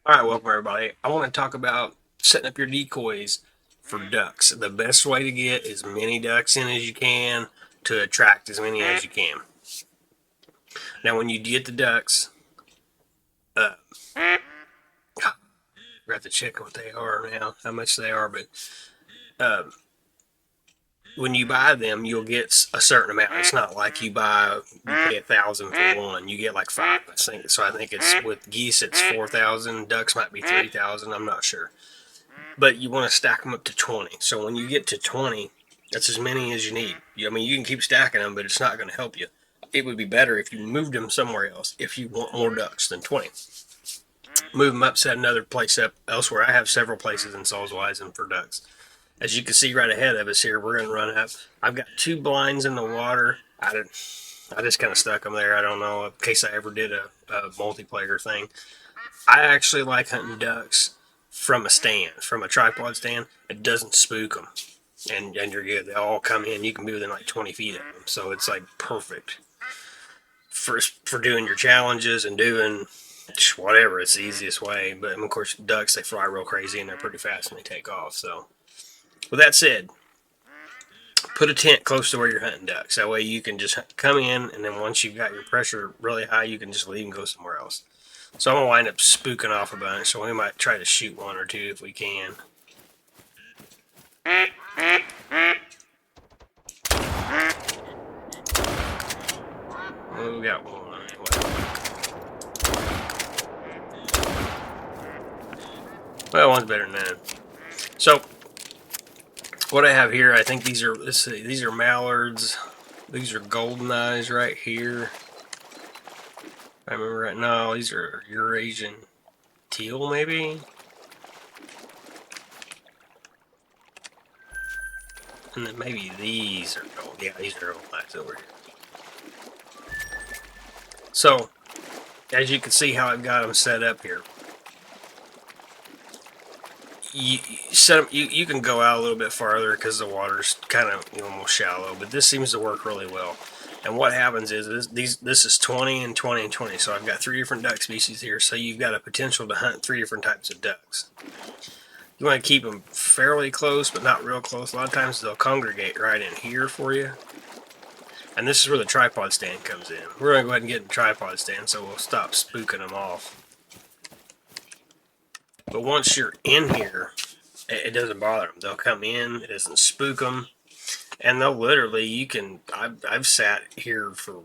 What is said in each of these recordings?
All right, welcome everybody. I want to talk about setting up your decoys for ducks. The best way to get as many ducks in as you can to attract as many as you can. Now, when you get the ducks, uh, we have to check what they are now, how much they are, but uh, when you buy them, you'll get a certain amount. It's not like you pay 1,000 for one. You get like five, I think. So I think it's with geese, it's 4,000. Ducks might be 3,000. I'm not sure. But you want to stack them up to 20. So when you get to 20, that's as many as you need. I mean, you can keep stacking them, but it's not going to help you. It would be better if you moved them somewhere else if you want more ducks than 20. Move them up, set another place up elsewhere. I have several places in Salisbury for ducks. As you can see right ahead of us here, we're going to run up. I've got two blinds in the water. I just kind of stuck them there. I don't know in case I ever did a multiplayer thing. I actually like hunting ducks from a stand, from a tripod stand. It doesn't spook them, and you're good. They all come in. You can be within like 20 feet of them, so it's like perfect for doing your challenges and doing whatever. It's the easiest way. But of course, ducks, they fly real crazy and they're pretty fast when they take off. So with that said, put a tent close to where you're hunting ducks. That way you can just come in, and then once you've got your pressure really high, you can just leave and go somewhere else. So I'm gonna wind up spooking off a bunch. So we might try to shoot one or two if we can. Well, we got one. Well, one's better than none. So what I have here, I think these are, let's see, these are mallards. These are golden eyes right here. I remember right now, these are Eurasian teal, maybe. And then maybe these are gold. Yeah, these are gold eyes over here. So as you can see how I've got them set up here. You set them. You can go out a little bit farther because the water's kind of more shallow, but this seems to work really well. And what happens is this is 20 and 20 and 20. So I've got three different duck species here. So you've got a potential to hunt three different types of ducks. You want to keep them fairly close, but not real close. A lot of times they'll congregate right in here for you. And this is where the tripod stand comes in. We're going to go ahead and get in the tripod stand so we'll stop spooking them off. But once you're in here, it doesn't bother them. They'll come in, it doesn't spook them, and they'll literally, you can, I've sat here for,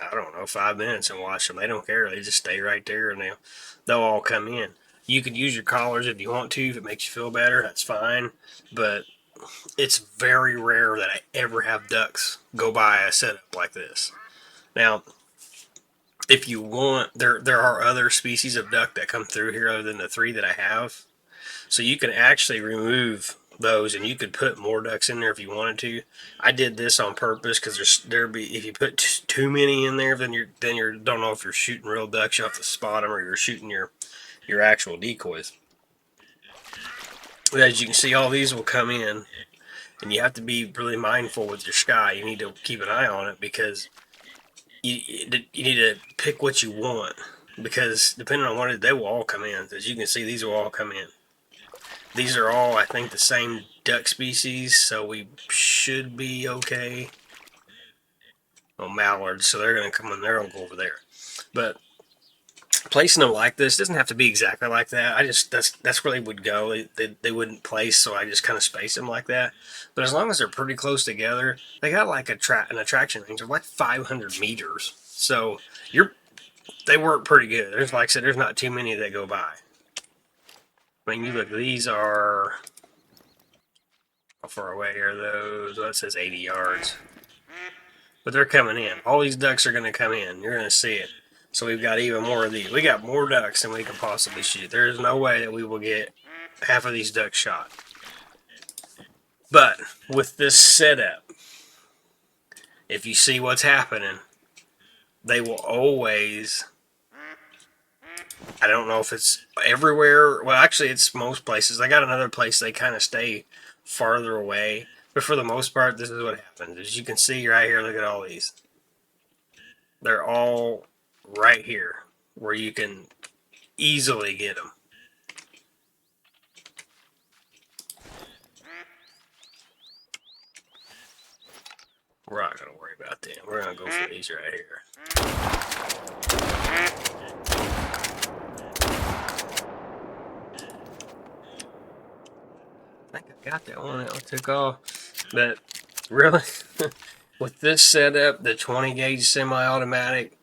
I don't know, 5 minutes and watched them. They don't care. They just stay right there and they'll all come in. You could use your collars if you want to, if it makes you feel better, that's fine. But it's very rare that I ever have ducks go by a setup like this. Now, if you want, there are other species of duck that come through here other than the three that I have. So you can actually remove those, and you could put more ducks in there if you wanted to. I did this on purpose because if you put too many in there, then you don't know if you're shooting real ducks. You have to spot them, or you're shooting your actual decoys. But as you can see, all these will come in, and you have to be really mindful with your sky. You need to keep an eye on it because you need to pick what you want, because depending on what it is, they will all come in. As you can see, these will all come in. These are all, I think, the same duck species, so we should be okay. Oh, mallards, so they're going to come in there and go over there. But placing them like this doesn't have to be exactly like that. That's where they would go. They wouldn't place, so I just kind of space them like that. But as long as they're pretty close together, they got like an attraction range of like 500 meters. So they work pretty good. There's, like I said, there's not too many that go by. I mean, you look, these are, how far away are those? Well, it says 80 yards. But they're coming in. All these ducks are going to come in. You're going to see it. So we've got even more of these. We got more ducks than we can possibly shoot. There is no way that we will get half of these ducks shot. But with this setup, if you see what's happening, they will always, I don't know if it's everywhere. Well, actually, it's most places. I got another place they kind of stay farther away. But for the most part, this is what happens. As you can see right here, look at all these. They're all right here where you can easily get them. We're not gonna worry about them. We're gonna go for these right here. I think I got that one that took off. But really, with this setup, the 20 gauge semi-automatic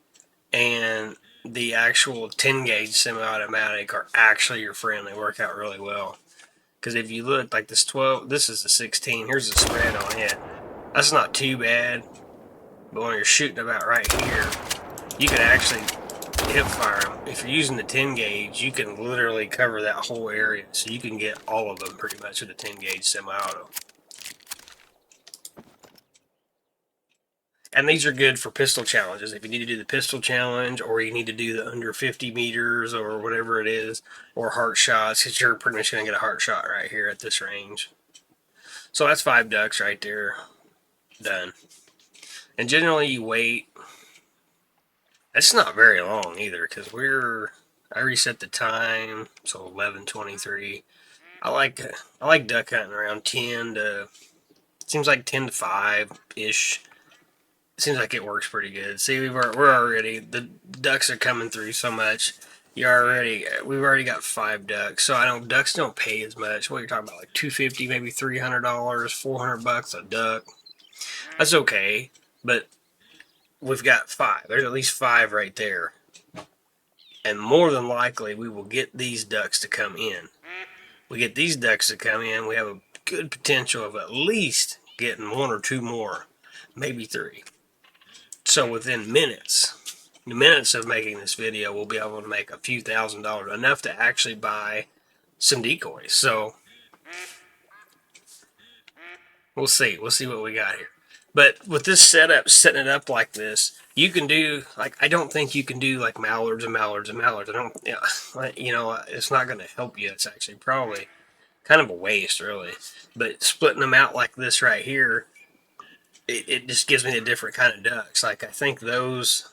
and the actual 10 gauge semi-automatic are actually your friend. They work out really well. Because if you look, like this 12, this is the 16. Here's the spread on it. That's not too bad. But when you're shooting about right here, you can actually hip fire them. If you're using the 10 gauge, you can literally cover that whole area. So you can get all of them pretty much with the 10 gauge semi-auto. And these are good for pistol challenges. If you need to do the pistol challenge, or you need to do the under 50 meters, or whatever it is, or heart shots, because you're pretty much going to get a heart shot right here at this range. So that's 5 ducks right there. Done. And generally you wait. That's not very long either, because I reset the time, so 11:23. I like duck hunting around 10 to, seems like 10 to 5 ish. Seems like it works pretty good. See, we're already, the ducks are coming through so much. We've already got 5 ducks. So I know ducks don't pay as much. What you're talking about, like $250, maybe $300, $400 a duck. That's okay, but we've got 5. There's at least 5 right there, and more than likely we will get these ducks to come in. We get these ducks to come in, we have a good potential of at least getting 1 or 2 more, maybe 3. So within the minutes of making this video, we'll be able to make a few $1,000s, enough to actually buy some decoys. So we'll see what we got here. But with this setup, setting it up like this, you can do, like, I don't think you can do like mallards and mallards and mallards. I don't, it's not going to help you. It's actually probably kind of a waste, really. But splitting them out like this right here, it just gives me a different kind of ducks. Like, I think those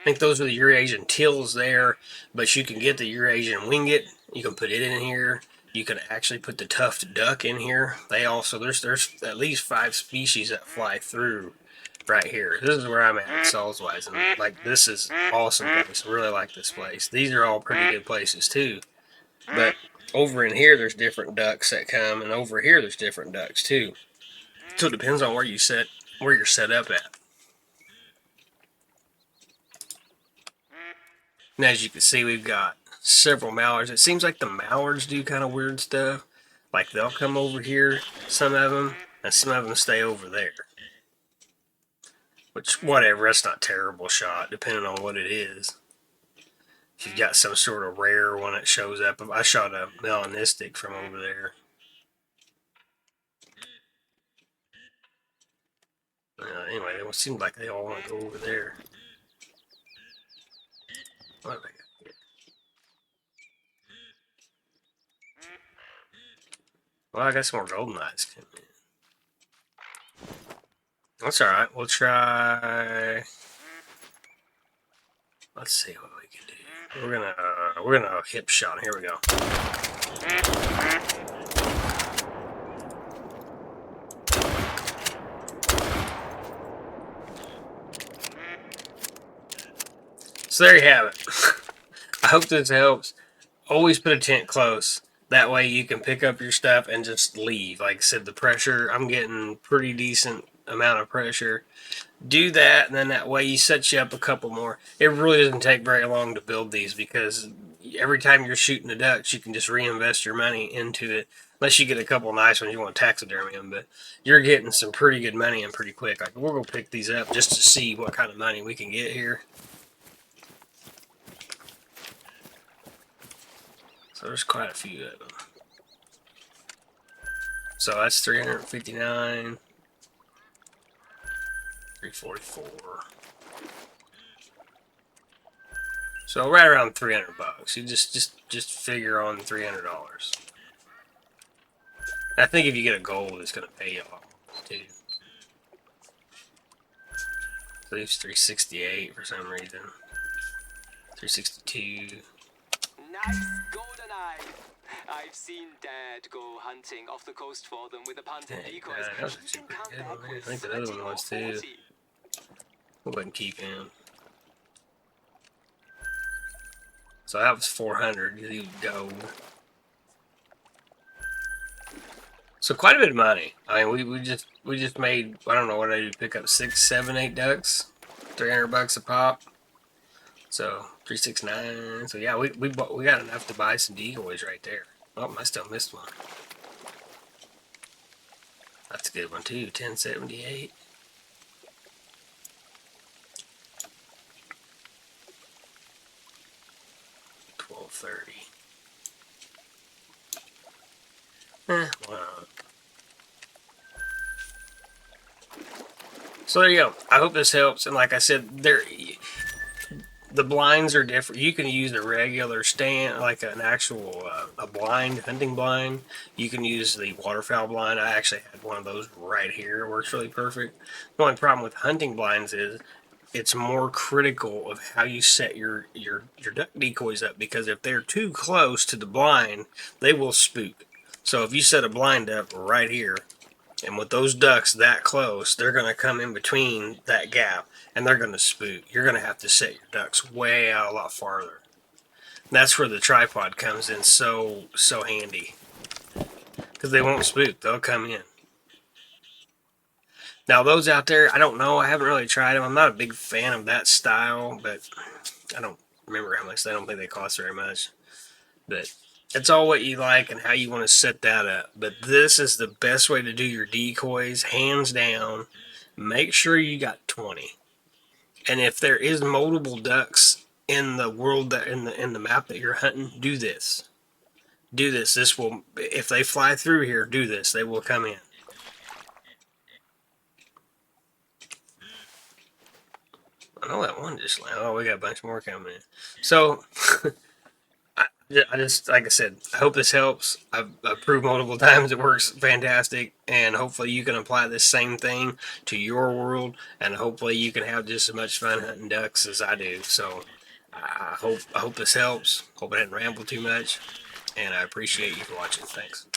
are the Eurasian teals there, but you can get the Eurasian winget. You can put it in here. You can actually put the tufted duck in here. They also, there's at least 5 species that fly through right here. This is where I'm at Saliswise, and like, this is awesome place. I really like this place. These are all pretty good places too. But over in here, there's different ducks that come, and over here, there's different ducks too. So it depends on where you're set up at. And as you can see, we've got several mallards. It seems like the mallards do kind of weird stuff. Like, they'll come over here, some of them, and some of them stay over there. Which, whatever, that's not a terrible shot, depending on what it is. If you've got some sort of rare one that shows up. I shot a melanistic from over there. Anyway, it seems like they all want to go over there. What have I got here? Well, I got some more golden eyes coming in. That's alright. We'll try. Let's see what we can do. We're gonna hip shot. Here we go. So there you have it. I hope this helps. Always put a tent close. That way you can pick up your stuff and just leave. Like I said, the pressure, I'm getting pretty decent amount of pressure. Do that, and then that way you set you up a couple more. It really doesn't take very long to build these, because every time you're shooting the ducks, you can just reinvest your money into it. Unless you get a couple nice ones, you want to taxidermy them, but you're getting some pretty good money in pretty quick. Like, we're going to pick these up just to see what kind of money we can get here. So there's quite a few of them. So that's 359, 344. So right around $300. You just figure on $300. I think if you get a gold, it's gonna pay you off too. So it's 368 for some reason. 362. Nice golden eye. I've seen Dad go hunting off the coast for them with a punt and Dang, decoys. that was He actually can pretty come good back one. I with think the other 30 one or was too. 40. We'll go ahead and keep him. So that was 400. He would go. So quite a bit of money. I mean, we just made, I don't know what I did, pick up 6, 7, 8 ducks, $300 a pop. So 369. So yeah, we got enough to buy some decoys right there. Oh, I still missed one. That's a good one too. 1078. $12.30. Wow. So there you go. I hope this helps. And like I said, the blinds are different. You can use a regular stand, like an actual a blind, hunting blind. You can use the waterfowl blind. I actually had one of those right here. It works really perfect. The only problem with hunting blinds is it's more critical of how you set your duck decoys up, because if they're too close to the blind, they will spook. So if you set a blind up right here, and with those ducks that close, they're going to come in between that gap and they're going to spook. You're going to have to set your ducks way out a lot farther. And that's where the tripod comes in so handy, because they won't spook. They'll come in. Now those out there, I don't know. I haven't really tried them. I'm not a big fan of that style, but I don't remember how much. I don't think they cost very much. But it's all what you like and how you want to set that up. But this is the best way to do your decoys, hands down. Make sure you got 20. And if there is multiple ducks in the world, that in the map that you're hunting, do this. Do this. This will, if they fly through here, do this. They will come in. I know that one just landed. Oh, we got a bunch more coming in. So I just, like I said, I hope this helps. I've proved multiple times it works fantastic, and hopefully you can apply this same thing to your world, and hopefully you can have just as much fun hunting ducks as I do. So I hope this helps. Hope I didn't ramble too much, and I appreciate you for watching. Thanks.